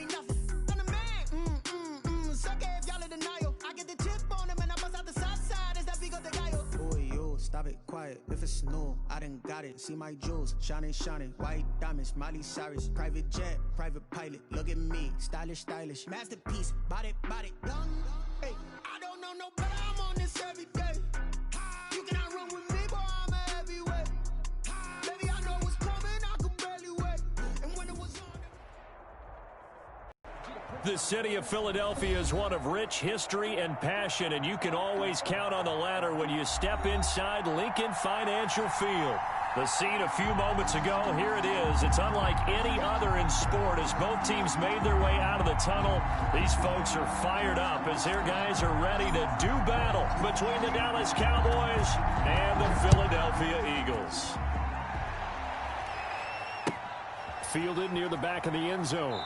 me nothing. I'm the man. Suck it if y'all in denial. I get the chip on him and I bust out the south side. Is that big of the guy? Boy, yo, stop it, quiet. If it's new, I done got it. See my jewels, shining, shining. White diamonds, Miley Cyrus. Private jet, private pilot. Look at me, stylish, stylish. Masterpiece, body, young. Hey, I don't know no better. I'm on this every day. You cannot run with me, boy. I'm a heavyweight. Baby, I know what's coming. I could barely wait. And when it was on. The city of Philadelphia is one of rich history and passion, and you can always count on the latter when you step inside Lincoln Financial Field. The scene a few moments ago, here it is. It's unlike any other in sport as both teams made their way out of the tunnel. These folks are fired up as their guys are ready to do battle between the Dallas Cowboys and the Philadelphia Eagles. Fielded near the back of the end zone.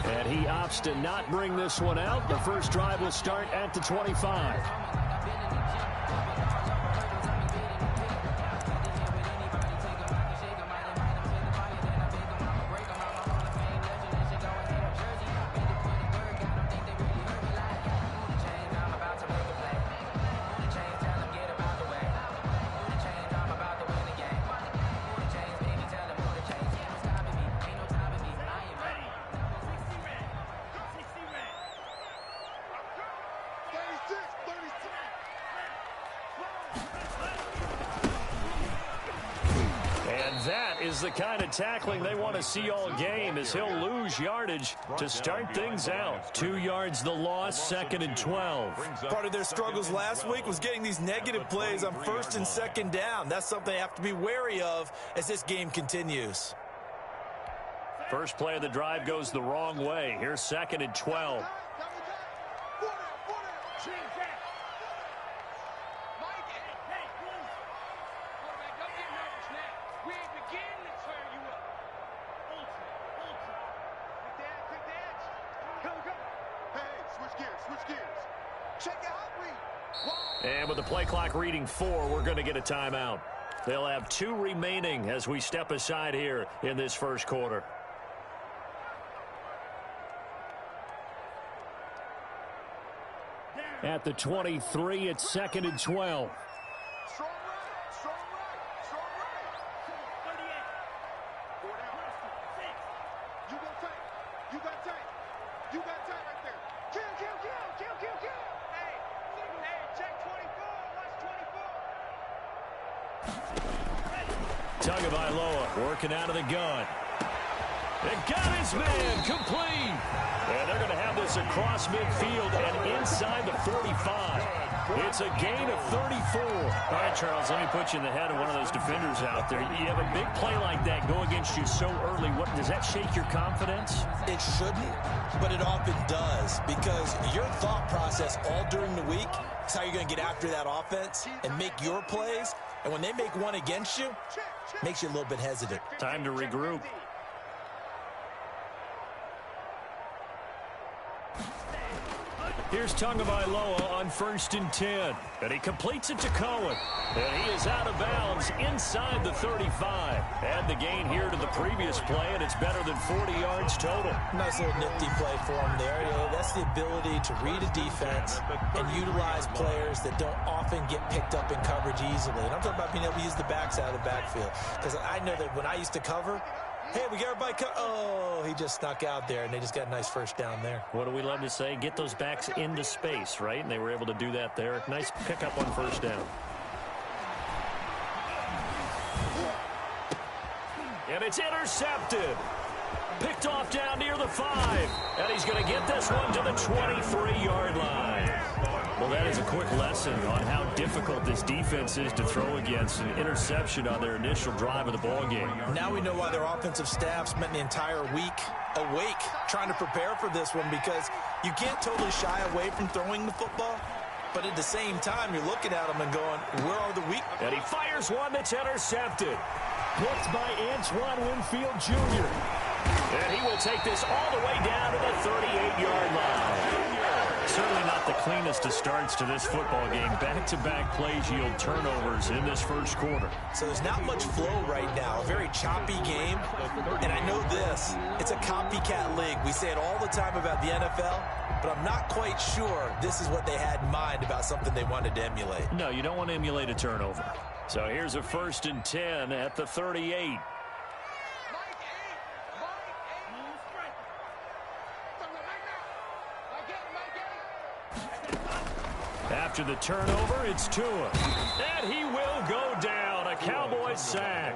And he opts to not bring this one out. The first drive will start at the 25. The kind of tackling they want to see all game as he'll lose yardage to start things out. 2 yards the loss, 2nd and 12. Part of their struggles last week was getting these negative plays on 1st and 2nd down. That's something they have to be wary of as this game continues. First play of the drive goes the wrong way. Here's 2nd and 12. And with the play clock reading 4, we're going to get a timeout. They'll have 2 remaining as we step aside here in this first quarter. At the 23, it's 2nd and 12. Working out of the gun. And got his man complete. And they're going to have this across midfield and inside the 45. It's a gain of 34. All right, Charles, let me put you in the head of one of those defenders out there. You have a big play like that go against you so early. What does that shake your confidence? It shouldn't, but it often does because your thought process all during the week is how you're going to get after that offense and make your plays. And when they make one against you, makes you a little bit hesitant. Time to regroup. Here's Tagovailoa on 1st and 10. And he completes it to Cohen. And he is out of bounds inside the 35. Add the gain here to the previous play, and it's better than 40 yards total. Nice little nifty play for him there. Yeah, that's the ability to read a defense and utilize players that don't often get picked up in coverage easily. And I'm talking about being able to use the backside of the backfield. Because I know that when I used to cover, hey, we got everybody oh, he just snuck out there, and they just got a nice first down there. What do we love to say? Get those backs into space, right? And they were able to do that there. Nice pickup on 1st down. And it's intercepted. Picked off down near the 5. And he's going to get this one to the 23-yard line. Well, that is a quick lesson on how difficult this defense is to throw against. An interception on their initial drive of the ballgame. Now we know why their offensive staff spent the entire week awake trying to prepare for this one, because you can't totally shy away from throwing the football. But at the same time, you're looking at them and going, where are the weak? And he fires one that's intercepted. Picked by Antoine Winfield Jr. And he will take this all the way down to the 38-yard line. certainly not the cleanest of starts to this football game. Back-to-back plays yield turnovers in this first quarter. So there's not much flow right now. A very choppy game. And I know this. It's a copycat league. We say it all the time about the NFL, but I'm not quite sure this is what they had in mind about something they wanted to emulate. No, you don't want to emulate a turnover. So here's a 1st and 10 at the 38. After the turnover, it's Tua. And he will go down. A Cowboys sack.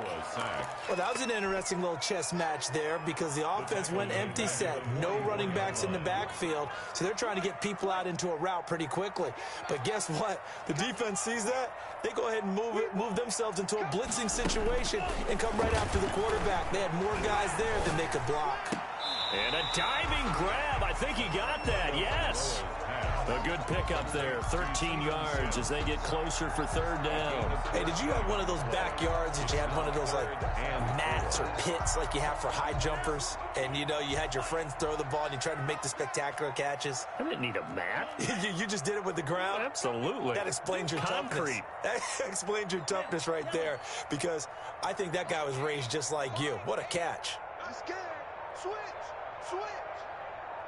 Well, that was an interesting little chess match there because the offense went empty set. No running backs in the backfield, so they're trying to get people out into a route pretty quickly. But guess what? The defense sees that. They go ahead and move themselves into a blitzing situation and come right after the quarterback. They had more guys there than they could block. And a diving grab. I think he got that. Yes. A good pickup there, 13 yards as they get closer for 3rd down. Hey, did you have one of those backyards that you had one of those like mats or pits like you have for high jumpers? And, you know, you had your friends throw the ball and you tried to make the spectacular catches? I didn't need a mat. You just did it with the ground? Absolutely. That explains your concrete. Toughness. That explains your toughness right there because I think that guy was raised just like you. What a catch. I'm scared. Switch.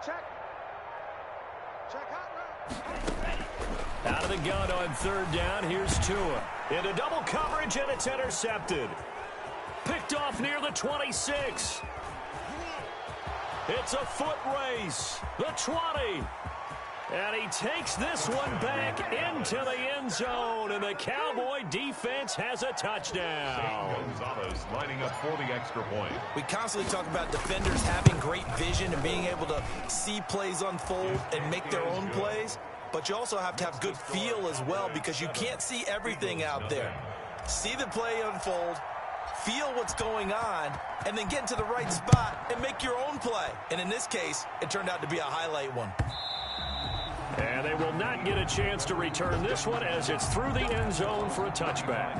Check. Out of the gun on 3rd down, here's Tua. Into double coverage, and it's intercepted. Picked off near the 26. It's a foot race. The 20. And he takes this one back into the end zone, and the Cowboy defense has a touchdown. Gonzalez lining up for the extra point. We constantly talk about defenders having great vision and being able to see plays unfold and make their own plays, but you also have to have good feel as well because you can't see everything out there. See the play unfold, feel what's going on, and then get into the right spot and make your own play. And in this case, it turned out to be a highlight one. And they will not get a chance to return this one as it's through the end zone for a touchback.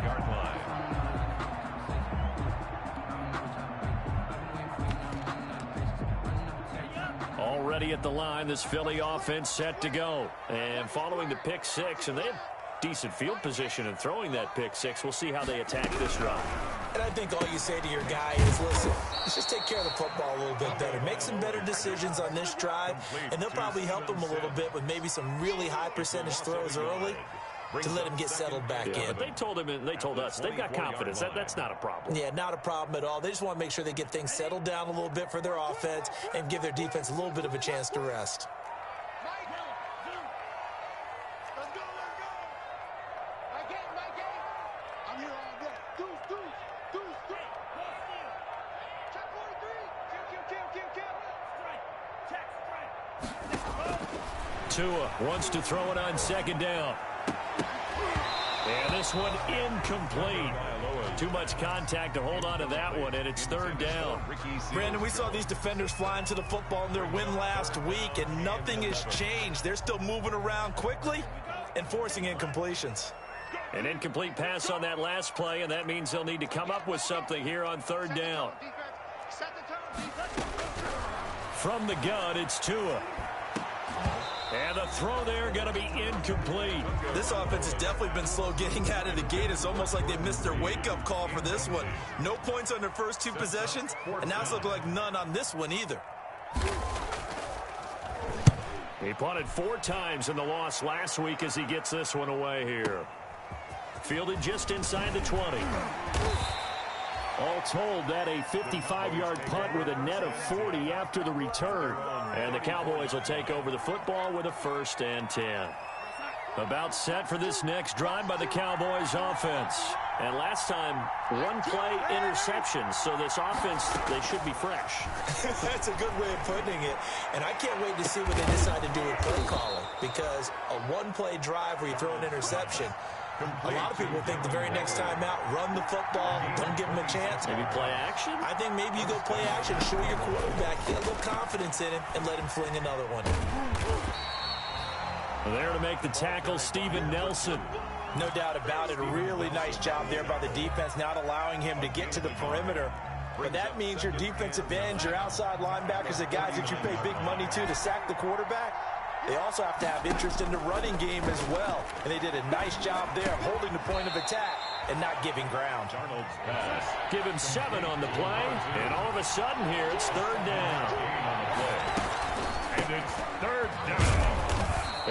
Already at the line, this Philly offense set to go. And following the pick six, and they have decent field position in throwing that pick six. We'll see how they attack this run. And I think all you say to your guy is, listen, let's just take care of the football a little bit better. Make some better decisions on this drive, and they'll probably help him a little bit with maybe some really high percentage throws early to let him get settled back in. But they told him, and they told us, they've got confidence. That's not a problem. Yeah, not a problem at all. They just want to make sure they get things settled down a little bit for their offense and give their defense a little bit of a chance to rest. Tua wants to throw it on 2nd down. And this one incomplete. Too much contact to hold on to that one, and it's 3rd down. Brandon, we saw these defenders flying to the football in their win last week, and nothing has changed. They're still moving around quickly and forcing incompletions. An incomplete pass on that last play, and that means they'll need to come up with something here on 3rd down. From the gun, it's Tua. And the throw there going to be incomplete. This offense has definitely been slow getting out of the gate. It's almost like they missed their wake-up call for this one. No points on their first 2 possessions, and now it's looking like none on this one either. He punted 4 times in the loss last week as he gets this one away here. Fielded just inside the 20. All told, that a 55-yard punt with a net of 40 after the return. And the Cowboys will take over the football with a 1st and 10. About set for this next drive by the Cowboys offense. And last time, 1 play interception. So this offense, they should be fresh. That's a good way of putting it. And I can't wait to see what they decide to do with play calling. Because a 1-play drive where you throw an interception, a lot of people think the very next time out, run the football, don't give him a chance. Maybe play action? I think maybe you go play action, show your quarterback, get a little confidence in him, and let him fling another one. There to make the tackle, Steven Nelson. No doubt about it. A really nice job there by the defense, not allowing him to get to the perimeter. But that means your defensive ends, your outside linebackers, the guys that you pay big money to sack the quarterback, They also have to have interest in the running game as well. And they did a nice job there of holding the point of attack and not giving ground. Darnold's pass. Give him 7 on the play, and all of a sudden here it's 3rd down. And it's 3rd down.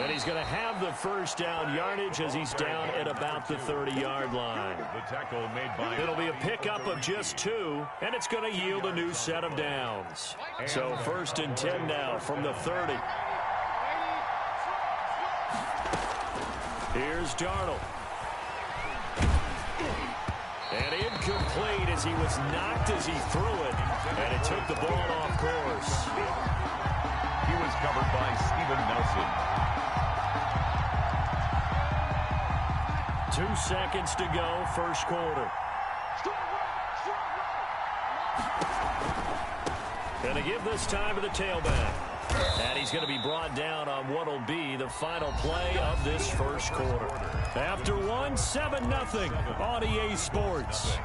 And he's going to have the first down yardage as he's down at about the 30-yard line. The tackle made by... It'll be a pickup of just 2, and it's going to yield a new set of downs. So 1st and 10 now from the 30. Here's Darnold. And incomplete as he was knocked as he threw it, and it took the ball off course. He was covered by Steven Nelson. 2 seconds to go, first quarter. Gonna give this time to the tailback. And he's going to be brought down on what will be the final play of this first quarter. After 1, 7-0 on EA Sports.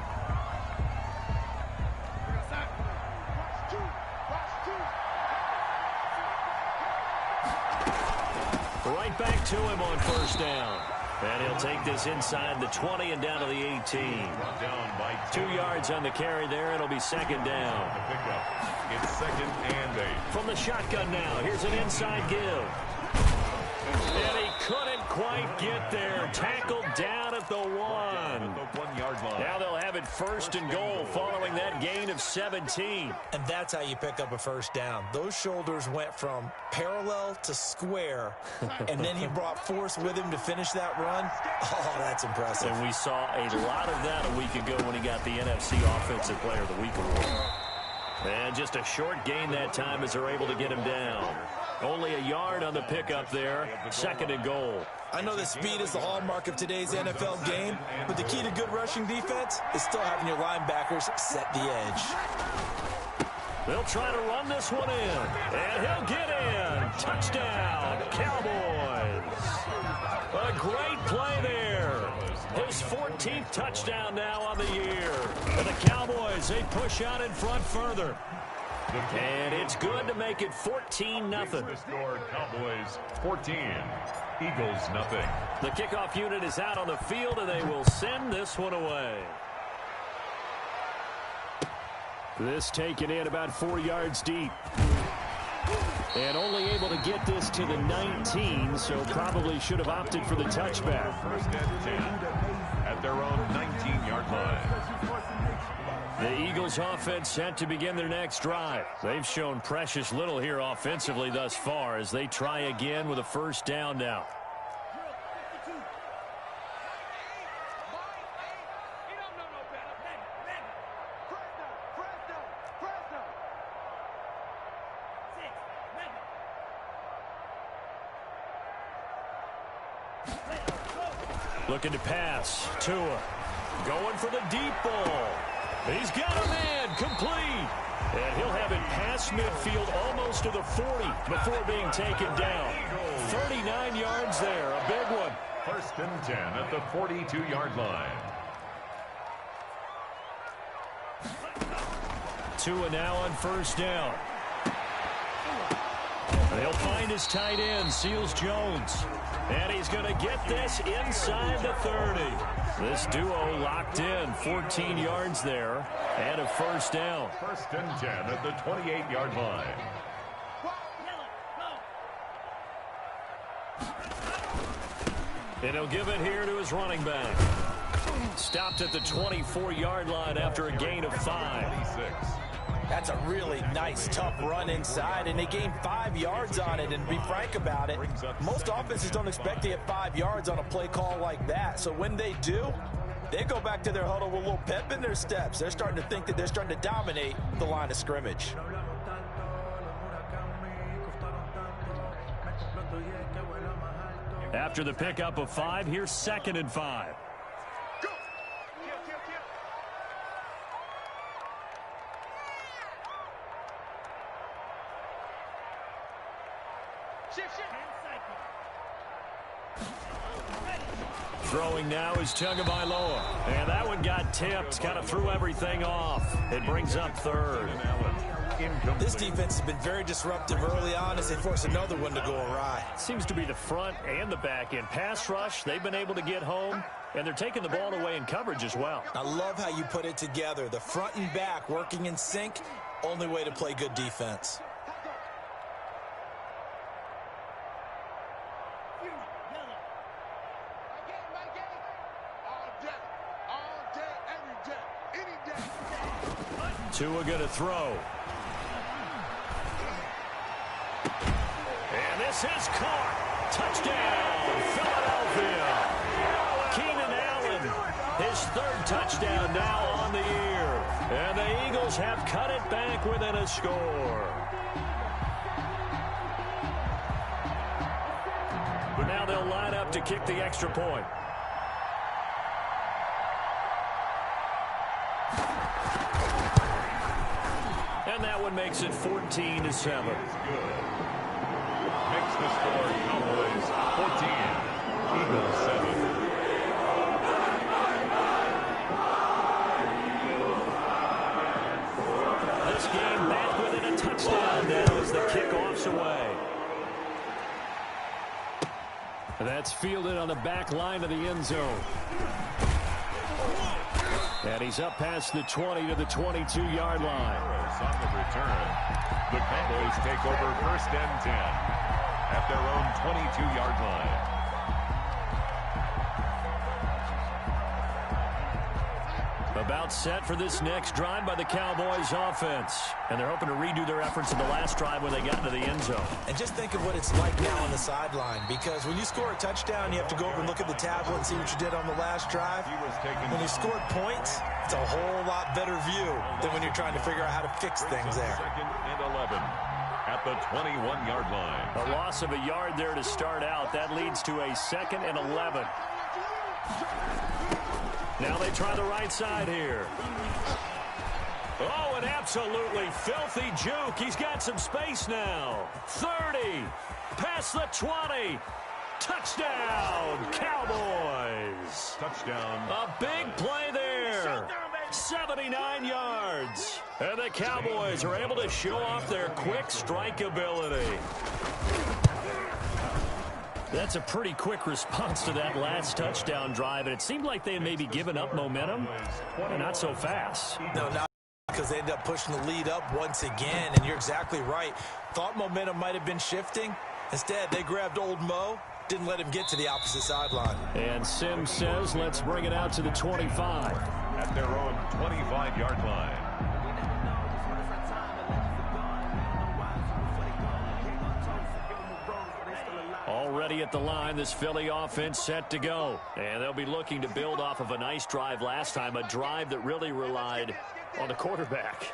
Right back to him on first down. And he'll take this inside the 20 and down to the 18. 2 yards on the carry there. It'll be 2nd down. It's 2nd and 8. From the shotgun now, here's an inside give. And he couldn't quite get there. Tackled down at the 1. Now they'll have it 1st and goal following that gain of 17. And that's how you pick up a first down. Those shoulders went from parallel to square, and then he brought force with him to finish that run. Oh, that's impressive. And we saw a lot of that a week ago when he got the NFC Offensive Player of the Week award. And just a short gain that time as they're able to get him down. Only a yard on the pickup there. 2nd and goal. I know that speed is the hallmark of today's NFL game, but the key to good rushing defense is still having your linebackers set the edge. They'll try to run this one in, and he'll get in. Touchdown, Cowboys. A great play there. His 14th touchdown now on the year. And the Cowboys, they push out in front further. And it's good to make it 14-0. The score, Cowboys 14, Eagles nothing. The kickoff unit is out on the field, and they will send this one away. This taken in about 4 yards deep. And only able to get this to the 19, so probably should have opted for the touchback. 1st and 10 at their own 19-yard line. The Eagles offense set to begin their next drive. They've shown precious little here offensively thus far as they try again with a first down now. Looking to pass. Tua going for the deep ball. He's got a man complete. And he'll have it past midfield almost to the 40 before being taken down. 39 yards there. A big one. 1st and 10 at the 42-yard line. Tua now on first down. They'll find his tight end, Seals Jones. And he's going to get this inside the 30. This duo locked in, 14 yards there, and a first down. 1st and 10 at the 28-yard line. And he'll give it here to his running back. Stopped at the 24-yard line after a gain of 5. 26. That's a really nice, tough run inside, and they gained 5 yards on it. And to be frank about it, most offenses don't expect to get 5 yards on a play call like that. So when they do, they go back to their huddle with a little pep in their steps. They're starting to think that they're starting to dominate the line of scrimmage. After the pickup of 5, here's 2nd and 5. Throwing now is Tagovailoa. And that one got tipped, kind of threw everything off. It brings up 3rd. Incomplete. This defense has been very disruptive early on as they force another one to go awry. Seems to be the front and the back end. Pass rush, they've been able to get home, and they're taking the ball away in coverage as well. I love how you put it together. The front and back working in sync, only way to play good defense. Tua going to throw. And this is caught. Touchdown, Philadelphia. Keenan Allen, his third touchdown now on the year. And the Eagles have cut it back within a score. But now they'll line up to kick the extra point. And that one makes it 14-7. Makes the score Cowboys 14, Eagles 7. This game back within a touchdown now as the kickoff's away. That's fielded on the back line of the end zone. And he's up past the 20 to the 22-yard line. On the return, the Cowboys take over 1st and 10 at their own 22-yard line. About set for this next drive by the Cowboys offense. And they're hoping to redo their efforts in the last drive when they got into the end zone. And just think of what it's like now on the sideline, because when you score a touchdown, you have to go over and look at the tablet and see what you did on the last drive. When you scored points, it's a whole lot better view than when you're trying to figure out how to fix things there. 2nd and 11 at the 21-yard line. A loss of a yard there to start out. That leads to a 2nd and 11. Now they try the right side here. Oh, an absolutely filthy juke. He's got some space now. 30. Past the 20. Touchdown, Cowboys. Touchdown. A big play there. 79 yards. And the Cowboys are able to show off their quick strike ability. That's a pretty quick response to that last touchdown drive, and it seemed like they had maybe given up momentum. Not so fast. No, not because they ended up pushing the lead up once again, and you're exactly right. Thought momentum might have been shifting. Instead, they grabbed old Mo, didn't let him get to the opposite sideline. And Sims says, let's bring it out to the 25. At their own 25-yard line. Already at the line, this Philly offense set to go. And they'll be looking to build off of a nice drive last time, a drive that really relied on the quarterback.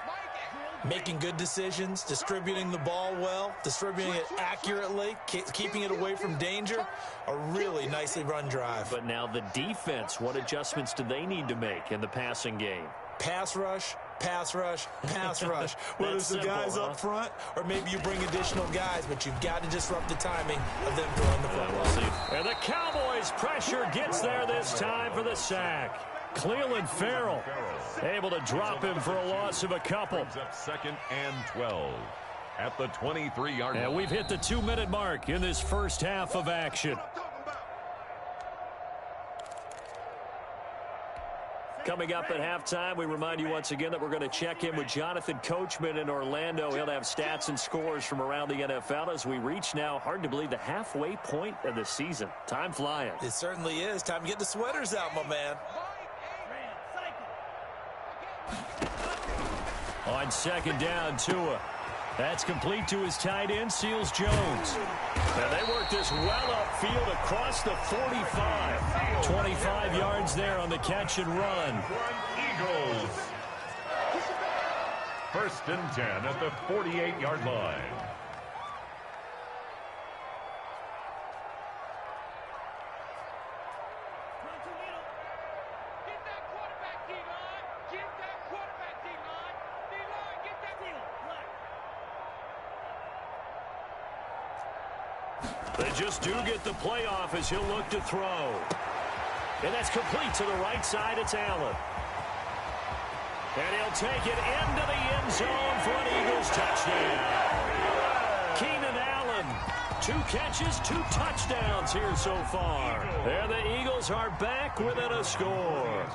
Making good decisions, distributing the ball well, distributing it accurately, keeping it away from danger. A really nicely run drive. But now the defense, what adjustments do they need to make in the passing game? Pass rush, pass rush, pass rush. Whether it's the guys up front or maybe you bring additional guys, but you've got to disrupt the timing of them throwing the football. We'll see. And the Cowboys' pressure gets there this time for the sack. Cleveland Farrell able to drop him for a loss of a couple. Up 2nd and 12 at the 23-yard line. And we've hit the 2-minute mark in this first half of action. Coming up at halftime, we remind you once again that we're going to check in with Jonathan Coachman in Orlando. He'll have stats and scores from around the NFL as we reach now, hard to believe, the halfway point of the season. Time flying. It certainly is. Time to get the sweaters out, my man. On 2nd down, Tua. That's complete to his tight end, Seals Jones. And they work this well upfield across the 45. 25 yards there on the catch and run. Eagles. 1st and 10 at the 48-yard line. They just do get the playoff as he'll look to throw. And that's complete to the right side. It's Allen. And he'll take it into the end zone for an Eagles touchdown. Keenan Allen, 2 catches, 2 touchdowns here so far. And the Eagles are back within a score.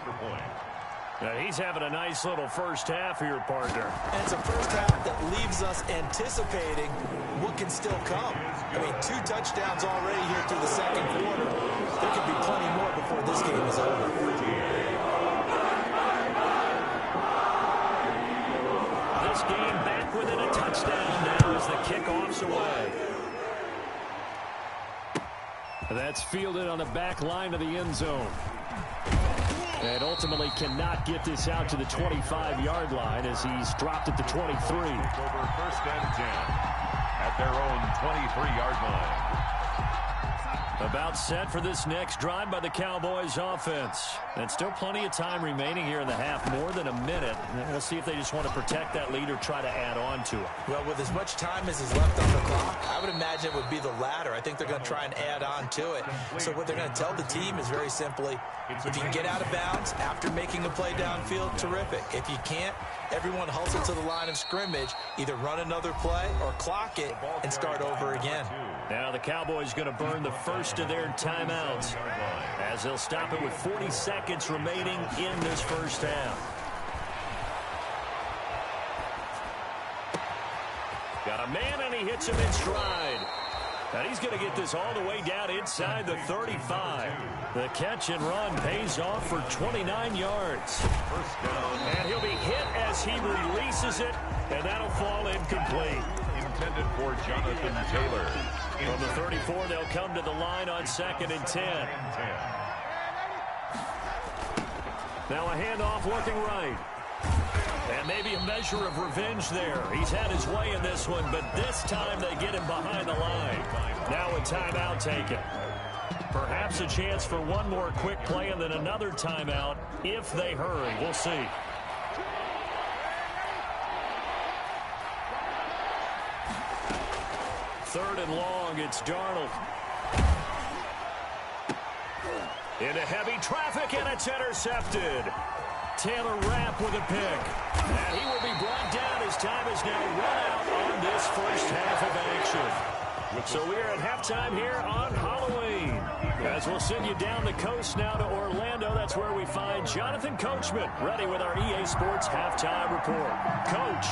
Now he's having a nice little first half here, partner. And it's a first half that leaves us anticipating what can still come. I mean, 2 touchdowns already here through the second quarter. There could be plenty more before this game is over. This game back within a touchdown now as the kickoff's away. That's fielded on the back line of the end zone. And ultimately cannot get this out to the 25-yard line as he's dropped at the 23. Over 1st and 10 at their own 23-yard line. About set for this next drive by the Cowboys offense. And still plenty of time remaining here in the half, more than a minute. And we'll see if they just want to protect that lead or try to add on to it. Well, with as much time as is left on the clock, I would imagine it would be the latter. I think they're going to try and add on to it. So what they're going to tell the team is very simply, if you can get out of bounds after making a play downfield, terrific. If you can't, everyone hustle to the line of scrimmage, either run another play or clock it and start over again. Now the Cowboys going to burn the first of their timeouts as they'll stop it with 40 seconds remaining in this first half. Got a man and he hits him in stride. And he's going to get this all the way down inside the 35. The catch and run pays off for 29 yards. First down. And he'll be hit as he releases it, and that'll fall incomplete. Intended for Jonathan Taylor. From the 34, they'll come to the line on 2nd and 10. Now a handoff working right. And maybe a measure of revenge there. He's had his way in this one, but this time they get him behind the line. Now a timeout taken. Perhaps a chance for one more quick play and then another timeout if they hurry. We'll see. Third and long, it's Darnold. Into heavy traffic, and it's intercepted. Taylor Rapp with a pick. And he will be brought down as time is now run out on this first half of action. So we are at halftime here on Halloween. As we'll send you down the coast now to Orlando, that's where we find Jonathan Coachman ready with our EA Sports halftime report. Coach,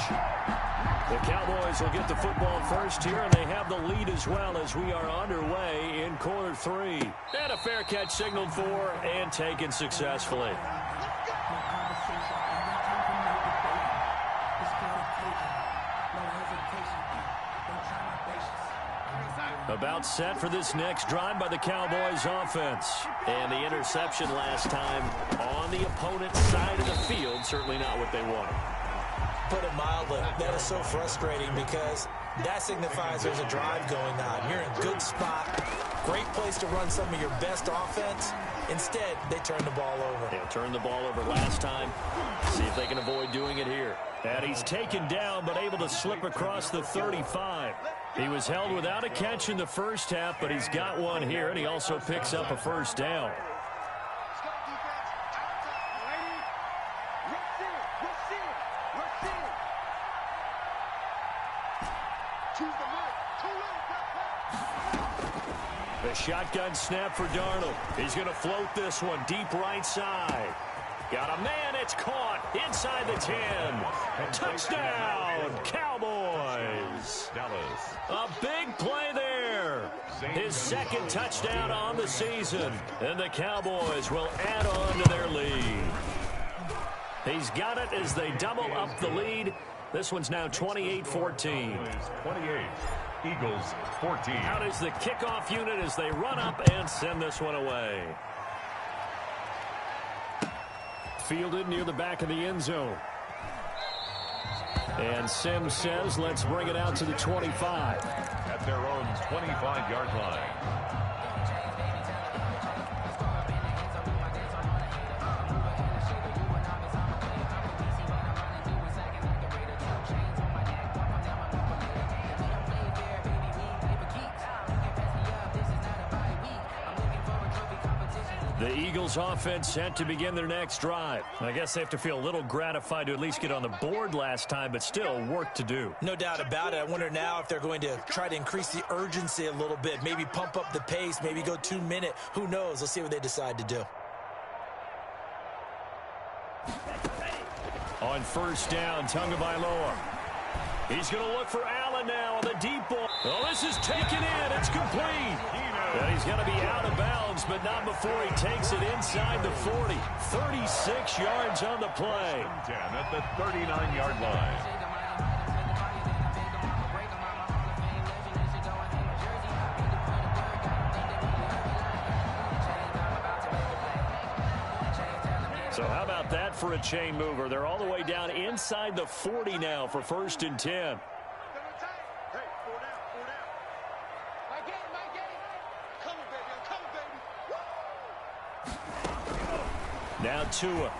the Cowboys will get the football first here, and they have the lead as well as we are underway in quarter 3. And a fair catch signaled for and taken successfully. About set for this next drive by the Cowboys offense. And the interception last time on the opponent's side of the field, certainly not what they wanted. Put it mildly, that is so frustrating because that signifies there's a drive going on. You're in a good spot, great place to run some of your best offense. Instead, they turn the ball over. They'll turn the ball over last time. See if they can avoid doing it here. And he's taken down but able to slip across the 35. He was held without a catch in the first half, but he's got one here, and he also picks up a first down. The shotgun snap for Darnold. He's going to float this one deep right side. Got a man, it's caught inside the 10. Touchdown, Cowboys. Dallas. A big play there. His second touchdown on the season. And the Cowboys will add on to their lead. He's got it as they double up the lead. This one's now 28-14. 28. Eagles 14. Out is the kickoff unit as they run up and send this one away. Fielded near the back of the end zone. And Sims says, let's bring it out to the 25. At their own 25-yard line. The Eagles offense set to begin their next drive. I guess they have to feel a little gratified to at least get on the board last time, but still work to do. No doubt about it. I wonder now if they're going to try to increase the urgency a little bit, maybe pump up the pace, maybe go 2 minute. Who knows? Let's see what they decide to do. On first down, Tagovailoa. He's going to look for Allen now on the deep ball. Oh, this is taken in. It's complete. And he's going to be out of bounds, but not before he takes it inside the 40. 36 yards on the play. 10 at the 39-yard line. So how about that for a chain mover? They're all the way down inside the 40 now for 1st and 10. Now Tua.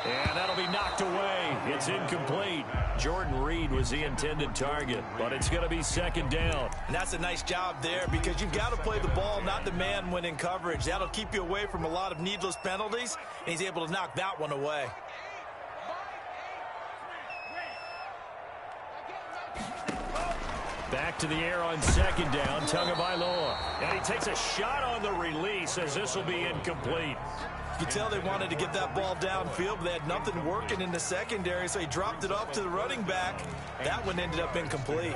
And that'll be knocked away. It's incomplete. Jordan Reed was the intended target, but it's going to be 2nd down. And that's a nice job there because you've got to play the ball, not the man when in coverage. That'll keep you away from a lot of needless penalties, and he's able to knock that one away. Back to the air on 2nd down, Tagovailoa. And he takes a shot on the release as this will be incomplete. You can tell they wanted to get that ball downfield, but they had nothing working in the secondary, so he dropped it off to the running back. That one ended up incomplete.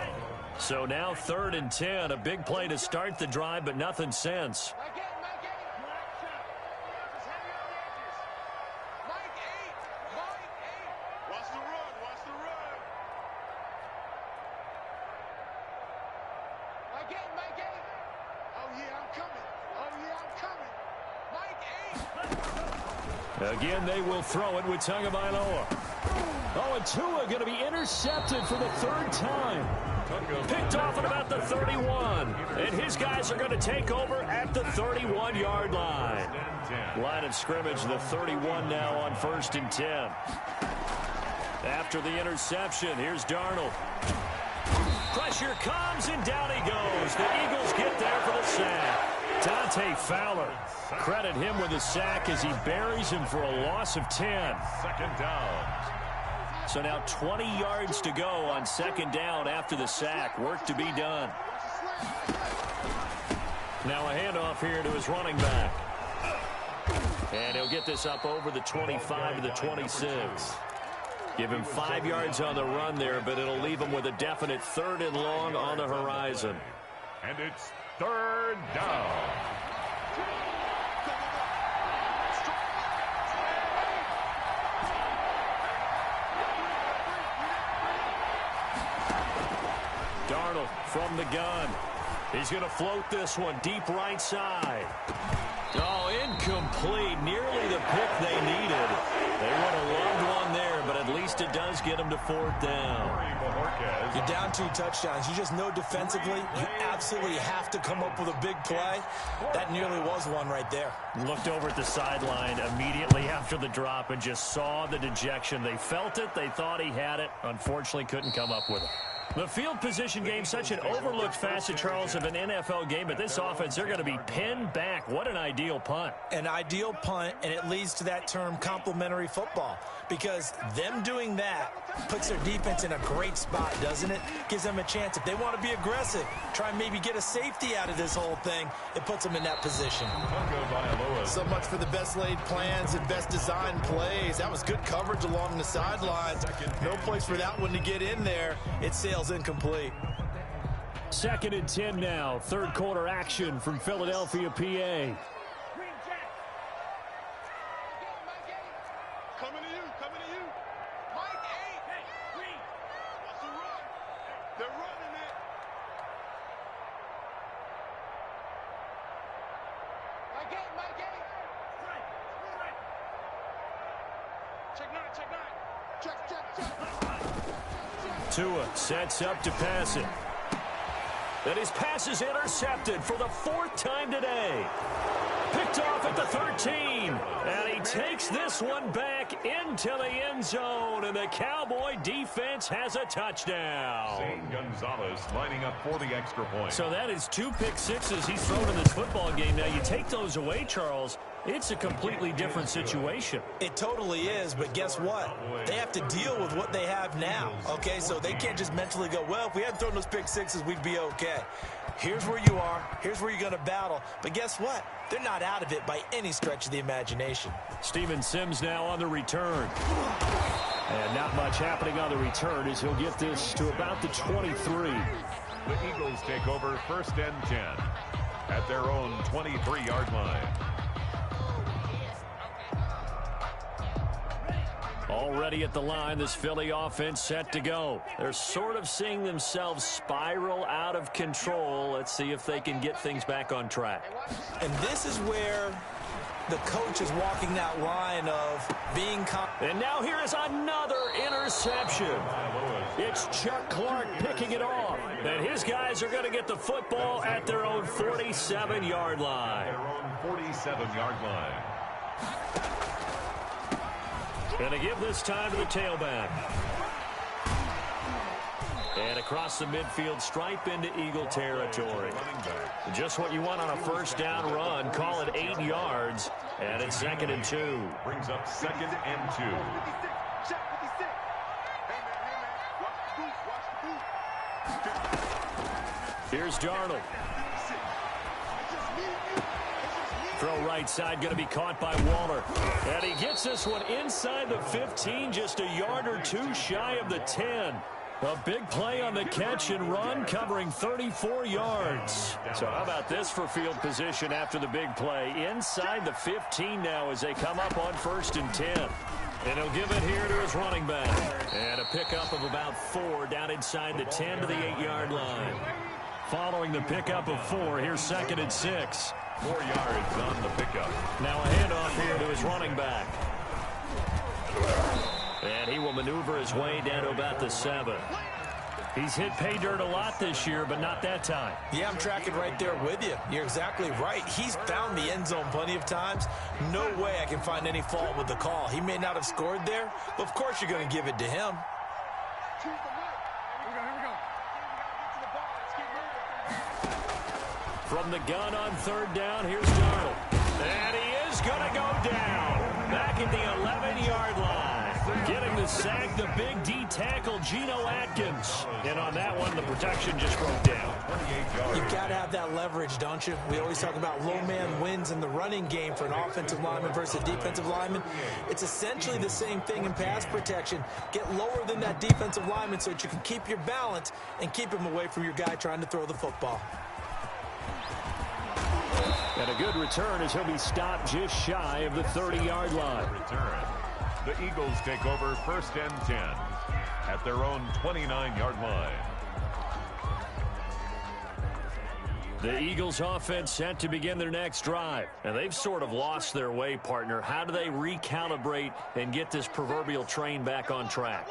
So now 3rd and 10, a big play to start the drive, but nothing since. Again, they will throw it with Tagovailoa. Oh, and Tua going to be intercepted for the 3rd time. Picked off at about the 31. And his guys are going to take over at the 31-yard line. Line of scrimmage, the 31 now on 1st and 10. After the interception, here's Darnold. Pressure comes, and down he goes. The Eagles get there for the sack. Dante Fowler, credit him with a sack as he buries him for a loss of 10. 2nd down. So now 20 yards to go on 2nd down after the sack. Work to be done. Now a handoff here to his running back. And he'll get this up over the 25 to the 26. Give him 5 yards on the run there, but it'll leave him with a definite 3rd and long on the horizon. And it's 3rd down. Darnold from the gun. He's going to float this one deep right side. Oh, incomplete. Nearly the pick they needed. They would have loved one there, but at least it does get them to 4th down. You're down 2 touchdowns. You just know defensively you absolutely have to come up with a big play. That nearly was one right there. Looked over at the sideline immediately after the drop and just saw the dejection. They felt it. They thought he had it. Unfortunately, couldn't come up with it. The field position game, such an overlooked facet, Charles, of an NFL game. But this offense, they're going to be pinned back. What an ideal punt. An ideal punt, and it leads to that term complementary football. Because them doing that puts their defense in a great spot, doesn't it? Gives them a chance. If they want to be aggressive, try and maybe get a safety out of this whole thing, it puts them in that position. So much for the best laid plans and best designed plays. That was good coverage along the sidelines. No place for that one to get in there. It sails incomplete. 2nd and 10 now. 3rd quarter action from Philadelphia, PA. Tua sets up to pass it. And his pass is intercepted for the 4th time today. Picked off at the 13. And he takes this one back into the end zone, and the Cowboy defense has a touchdown. Zane Gonzalez lining up for the extra point. So that is 2 pick sixes he's thrown in this football game. Now, you take those away, Charles, it's a completely different situation. It totally is, but guess what? They have to deal with what they have now, okay? So they can't just mentally go, well, if we hadn't thrown those pick sixes, we'd be okay. Here's where you are. Here's where you're going to battle. But guess what? They're not out of it by any stretch of the imagination. Steven Sims now on the return. And not much happening on the return as he'll get this to about the 23. The Eagles take over 1st and 10 at their own 23-yard line. Already at the line, this Philly offense set to go. They're sort of seeing themselves spiral out of control. Let's see if they can get things back on track. And this is where the coach is walking that line of being confident. And now here is another interception. It's Chuck Clark picking it off. And his guys are going to get the football at their own 47-yard line. Their own 47-yard line. And to give this time to the tailback. And across the midfield stripe into Eagle territory. Just what you want on a first down run. Call it 8 yards. And it's 2nd and 2. Brings up 2nd and 2. Here's Darnold. Throw right side, going to be caught by Waller. And he gets this one inside the 15, just a yard or 2 shy of the 10. A big play on the catch and run, covering 34 yards. So how about this for field position after the big play? Inside the 15 now as they come up on 1st and 10. And he'll give it here to his running back. And a pickup of about 4 down inside the 10 to the 8-yard line. Following the pickup of 4, here's 2nd and 6. 4 yards on the pickup. Now a handoff here to his running back. And he will maneuver his way down to about the 7. He's hit pay dirt a lot this year, but not that time. Yeah, I'm tracking right there with you. You're exactly right. He's found the end zone plenty of times. No way I can find any fault with the call. He may not have scored there, but of course you're going to give it to him. From the gun on 3rd down, here's Darnold. And he is going to go down. Back at the 11-yard line. Getting the sack, the big D tackle, Geno Atkins. And on that one, the protection just broke down. You've got to have that leverage, don't you? We always talk about low man wins in the running game for an offensive lineman versus a defensive lineman. It's essentially the same thing in pass protection. Get lower than that defensive lineman so that you can keep your balance and keep him away from your guy trying to throw the football. And a good return as he'll be stopped just shy of the 30-yard line. Return. The Eagles take over 1st and 10 at their own 29-yard line. The Eagles offense set to begin their next drive. And they've sort of lost their way, partner. How do they recalibrate and get this proverbial train back on track?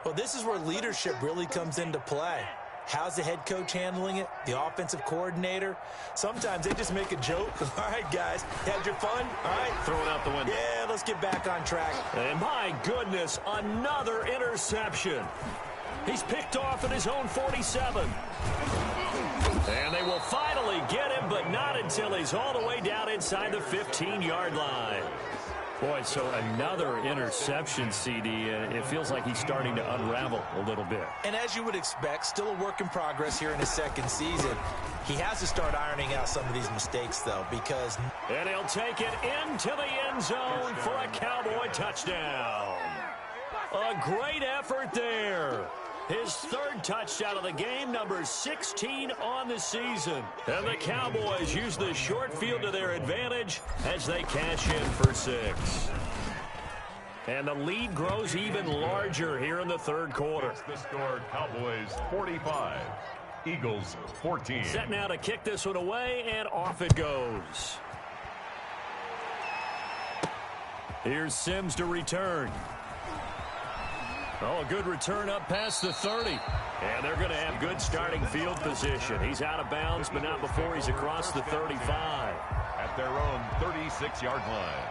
Well, this is where leadership really comes into play. How's the head coach handling it? The offensive coordinator? Sometimes they just make a joke. All right, guys, had your fun? All right. Throw it out the window. Yeah, let's get back on track. And my goodness, another interception. He's picked off at his own 47. And they will finally get him, but not until he's all the way down inside the 15-yard line. Boy, so another interception, CD. It feels like he's starting to unravel a little bit. And as you would expect, still a work in progress here in his 2nd season. He has to start ironing out some of these mistakes, though, because... And he'll take it into the end zone for a Cowboy touchdown. A great effort there. His 3rd touchdown of the game, number 16 on the season. And the Cowboys use the short field to their advantage as they cash in for 6. And the lead grows even larger here in the 3rd quarter. It's the score, Cowboys 45, Eagles 14. Set now to kick this one away, and off it goes. Here's Sims to return. Oh, a good return up past the 30. And they're going to have good starting field position. He's out of bounds, but not before he's across the 35. At their own 36-yard line.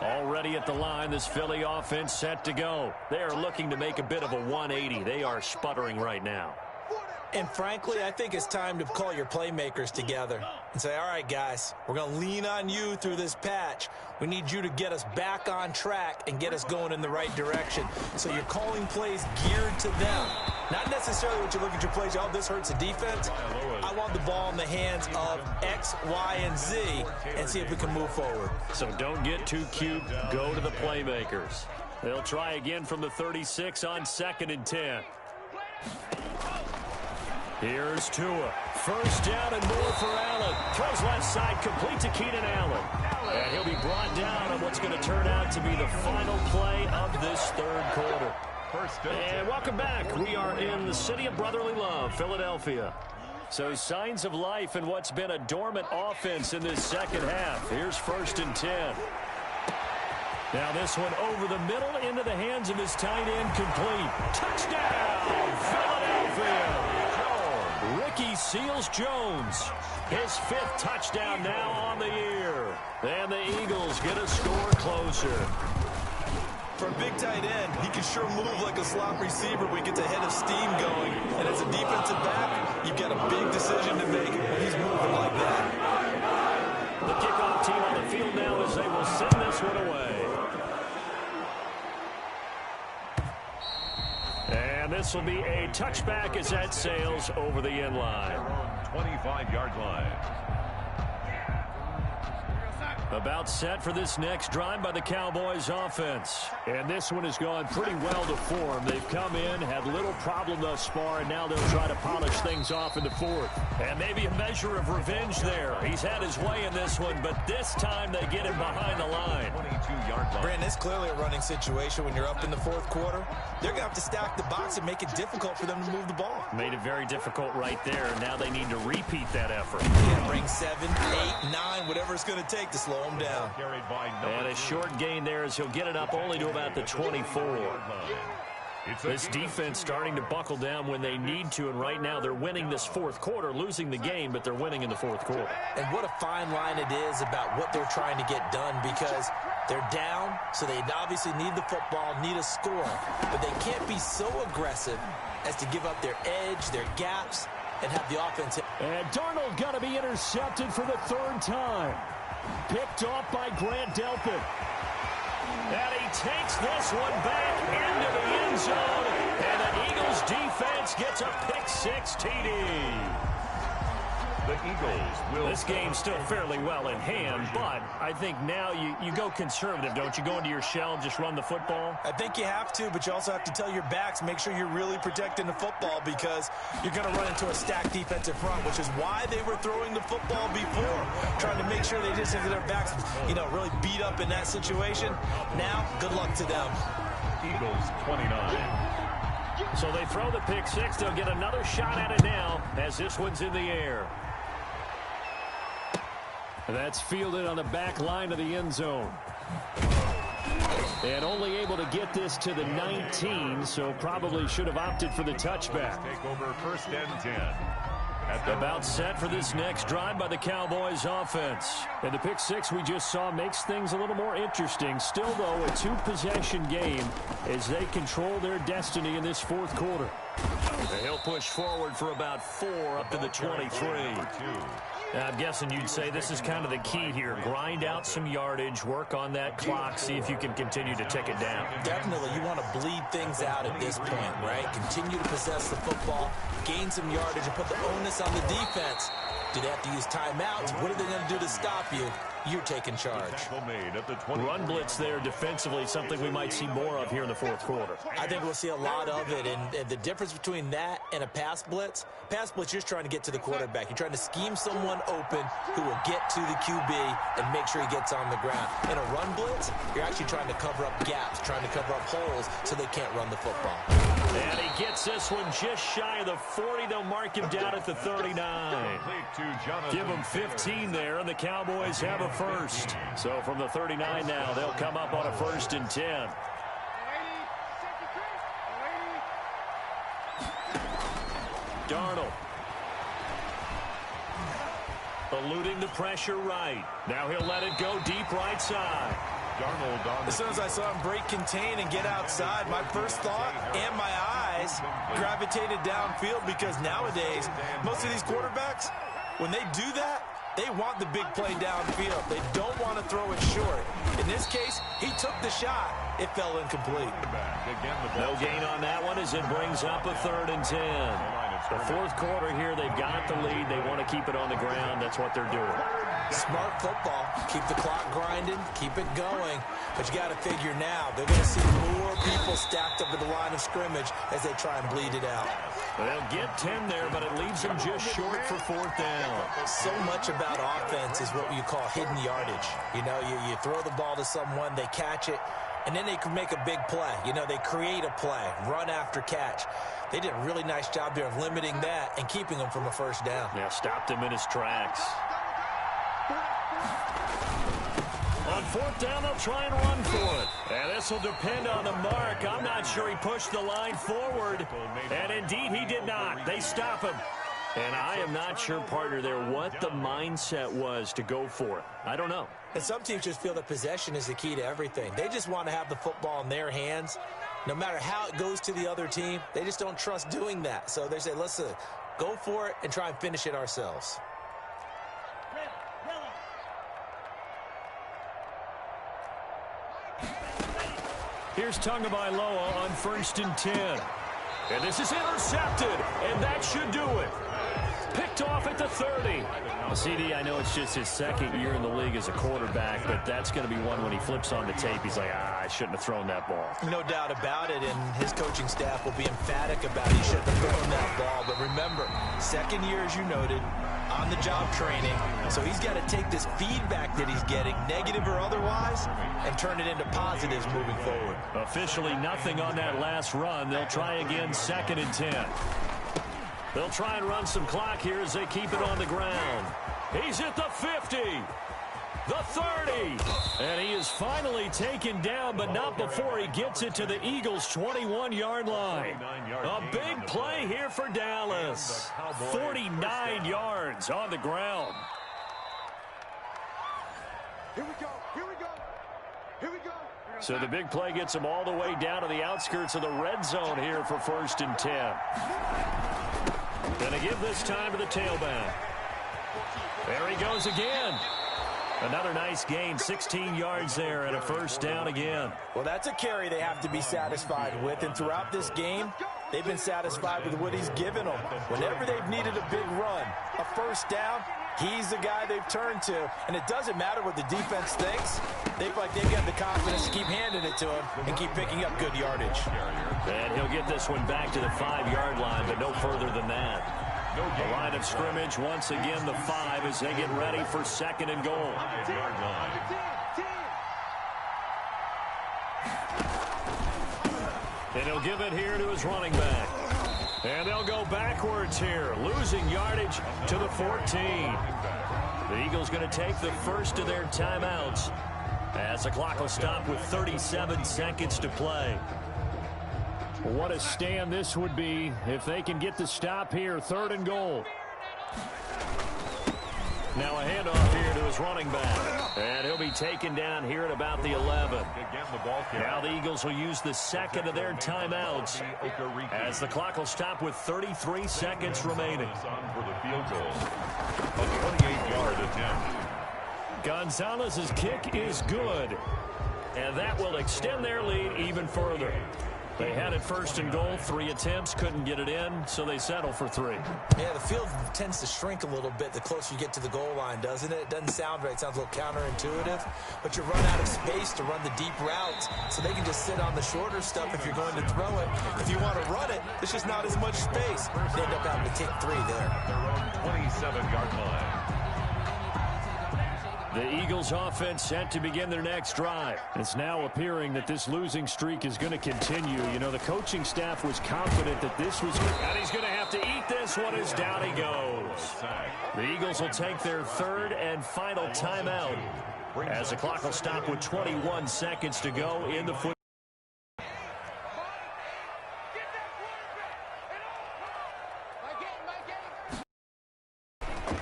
Already at the line, this Philly offense set to go. They are looking to make a bit of a 180. They are sputtering right now. And frankly, I think it's time to call your playmakers together and say, all right, guys, we're going to lean on you through this patch. We need you to get us back on track and get us going in the right direction. So you're calling plays geared to them. Not necessarily what you look at your plays, oh, this hurts the defense. I want the ball in the hands of X, Y, and Z and see if we can move forward. So don't get too cute. Go to the playmakers. They'll try again from the 36 on 2nd and 10. Here's Tua. First down and more for Allen. Throws left side, complete to Keenan Allen. And he'll be brought down on what's going to turn out to be the final play of this third quarter. And welcome back. We are in the city of brotherly love, Philadelphia. So signs of life in what's been a dormant offense in this second half. Here's 1st and 10. Now this one over the middle into the hands of his tight end, complete. Touchdown, Philadelphia. Ricky Seals-Jones, his 5th touchdown now on the year. And the Eagles get a score closer. For a big tight end, he can sure move like a slot receiver when he gets a head of steam going. And as a defensive back, you've got a big decision to make when he's moving like that. The kickoff team on the field now as they will send this one away. And this will be a touchback as that sails over the end line. 25-yard line. About set for this next drive by the Cowboys offense. And this one has gone pretty well to form. They've come in, had little problem thus far, and now they'll try to polish things off in the 4th. And maybe a measure of revenge there. He's had his way in this one, but this time they get him behind the line. 22-yard line. Brandon, it's clearly a running situation when you're up in the 4th quarter. They're going to have to stack the box and make it difficult for them to move the ball. Made it very difficult right there. Now they need to repeat that effort. Yeah, bring 7, 8, 9, whatever it's going to take to slow them down. And a short gain there as he'll get it up only to about the 24. This defense starting to buckle down when they need to, and right now they're winning this 4th quarter, losing the game, but they're winning in the 4th quarter. And what a fine line it is about what they're trying to get done, because they're down, so they obviously need the football, need a score, but they can't be so aggressive as to give up their edge, their gaps, and have the offense hit. And Darnold going to be intercepted for the 3rd time. Picked off by Grant Delpit. And he takes this one back into the end zone. And the Eagles defense gets a pick-6 TD. The Eagles will. This game's still fairly well in hand, but I think now you go conservative, don't you? Go into your shell and just run the football? I think you have to, but you also have to tell your backs, make sure you're really protecting the football, because you're going to run into a stacked defensive front, which is why they were throwing the football before, trying to make sure they just have their backs, really beat up in that situation. Now, good luck to them. Eagles 29. So they throw the pick-6. They'll get another shot at it now as this one's in the air. That's fielded on the back line of the end zone. And only able to get this to the 19, so probably should have opted for the touchback. Take over 1st and 10. About set for this next drive by the Cowboys offense. And the pick-6 we just saw makes things a little more interesting. Still, though, a 2-possession game as they control their destiny in this 4th quarter. And he'll push forward for about 4 up to the 23. I'm guessing you'd say this is kind of the key here. Grind out some yardage, work on that clock, see if you can continue to tick it down. Definitely, you want to bleed things out at this point, right? Continue to possess the football, gain some yardage, and put the onus on the defense. Do they have to use timeouts? What are they going to do to stop you? You're taking charge. Run blitz there defensively, something we might see more of here in the 4th quarter. I think we'll see a lot of it, and the difference between that and a pass blitz, you're just trying to get to the quarterback. You're trying to scheme someone open who will get to the QB and make sure he gets on the ground. In a run blitz, you're actually trying to cover up gaps, trying to cover up holes so they can't run the football. And he gets this one just shy of the 40. They'll mark him down at the 39. Give him 15 there, and the Cowboys have a first. So from the 39 now, they'll come up on a 1st and 10. Darnold. Eluding the pressure right. Now he'll let it go deep right side. As soon as I saw him break contain and get outside, my first thought and my eyes gravitated downfield, because nowadays, most of these quarterbacks, when they do that, they want the big play downfield. They don't want to throw it short. In this case, he took the shot. It fell incomplete. No gain on that one as it brings up a 3rd and 10. The fourth quarter here, they've got the lead. They want to keep it on the ground. That's what they're doing. Smart football. Keep the clock grinding. Keep it going. But you got to figure now, they're going to see more people stacked up at the line of scrimmage as they try and bleed it out. They'll get 10 there, but it leaves them just short for 4th down. So much about offense is what you call hidden yardage. You know, you throw the ball to someone, they catch it, and then they can make a big play. You know, they create a play, run after catch. They did a really nice job there of limiting that and keeping him from a 1st down. Yeah, stopped him in his tracks. On 4th down, they'll try and run for it. And this will depend on the mark. I'm not sure he pushed the line forward. And indeed, he did not. They stop him. And I am not sure, partner, there what the mindset was to go for it. I don't know. And some teams just feel that possession is the key to everything. They just want to have the football in their hands. No matter how it goes to the other team, they just don't trust doing that. So they say, listen, go for it and try and finish it ourselves. Here's Tagovailoa on 1st and 10. And this is intercepted, and that should do it. Picked off at the 30. Well, CD, I know it's just his 2nd year in the league as a quarterback, but that's going to be one when he flips on the tape. He's like, I shouldn't have thrown that ball. No doubt about it, and his coaching staff will be emphatic about it. He shouldn't have thrown that ball. But remember, 2nd year, as you noted, on-the-job training. So he's got to take this feedback that he's getting, negative or otherwise, and turn it into positives moving forward. Officially nothing on that last run. They'll try again, 2nd and 10. They'll try and run some clock here as they keep it on the ground. He's at the 50, the 30, and he is finally taken down, but not before he gets it to the Eagles' 21-yard line. A big play here for Dallas. 49 yards on the ground. Here we go. Here we go. Here we go. So the big play gets him all the way down to the outskirts of the red zone here for 1st and 10. Going to give this time to the tailback. There he goes again. Another nice gain, 16 yards there and a 1st down again. Well, that's a carry they have to be satisfied with, and throughout this game, they've been satisfied with what he's given them. Whenever they've needed a big run, a 1st down, he's the guy they've turned to, and it doesn't matter what the defense thinks. They feel like they've got the confidence to keep handing it to him and keep picking up good yardage. And he'll get this one back to the 5-yard line, but no further than that. The line of scrimmage, once again, the 5 as they get ready for 2nd and goal. And he'll give it here to his running back. And they'll go backwards here, losing yardage to the 14. The Eagles going to take the first of their timeouts as the clock will stop with 37 seconds to play. What a stand this would be if they can get the stop here, 3rd and goal. Now a handoff here to his running back. And he'll be taken down here at about the 11. Now the Eagles will use the 2nd of their timeouts as the clock will stop with 33 seconds remaining. A 28-yard attempt. Gonzalez's kick is good. And that will extend their lead even further. They had it 1st and goal, 3 attempts, couldn't get it in, so they settle for 3. Yeah, the field tends to shrink a little bit the closer you get to the goal line, doesn't it? It doesn't sound right. It sounds a little counterintuitive, but you run out of space to run the deep routes, so they can just sit on the shorter stuff if you're going to throw it. If you want to run it, there's just not as much space. They end up having to take 3 there. Their own 27-yard line. The Eagles offense set to begin their next drive. It's now appearing that this losing streak is going to continue. You know, the coaching staff was confident that this was, and he's going to have to eat this one as down he goes. The Eagles will take their 3rd and final timeout as the clock will stop with 21 seconds to go in the foot.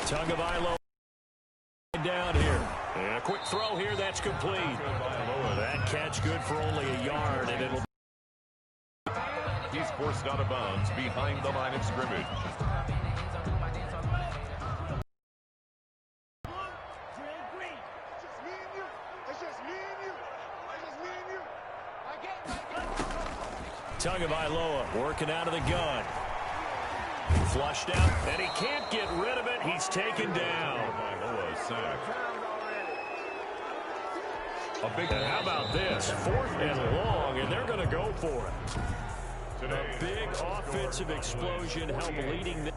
Tagovailoa down here. And a quick throw here, that's complete. catch good for only a yard, and it'll... He's forced out of bounds behind the line of scrimmage. Tagovailoa working out of the gun. Flushed out, and he can't get rid of it. He's taken down. And how about this? 4th and long, and they're going to go for it. A big offensive explosion helped leading them.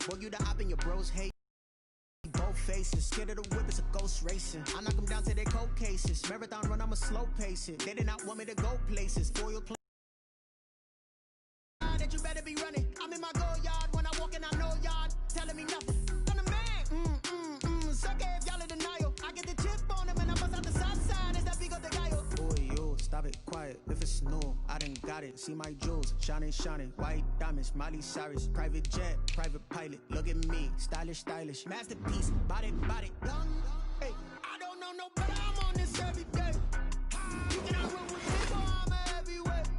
Well, you the op and your bros hate both faces. Scared of the whip, it's a ghost racing. I knock them down to their cold cases. Marathon run, I'ma slow pace it. They did not want me to go places. For your plan that you better be running. I'm in my go yard. When I walk in, I know y'all telling me nothing. I'm the man. Suck it if y'all in denial. I get the chip on them and I bust out the south side. It's that big of the guy. Boy, yo, stop it, quiet. If it's new, I done got it. See my jewels, shining, shining. White diamonds, Miley Cyrus. Private jet, private pilot. Look at me, stylish, stylish. Masterpiece, body, body. Long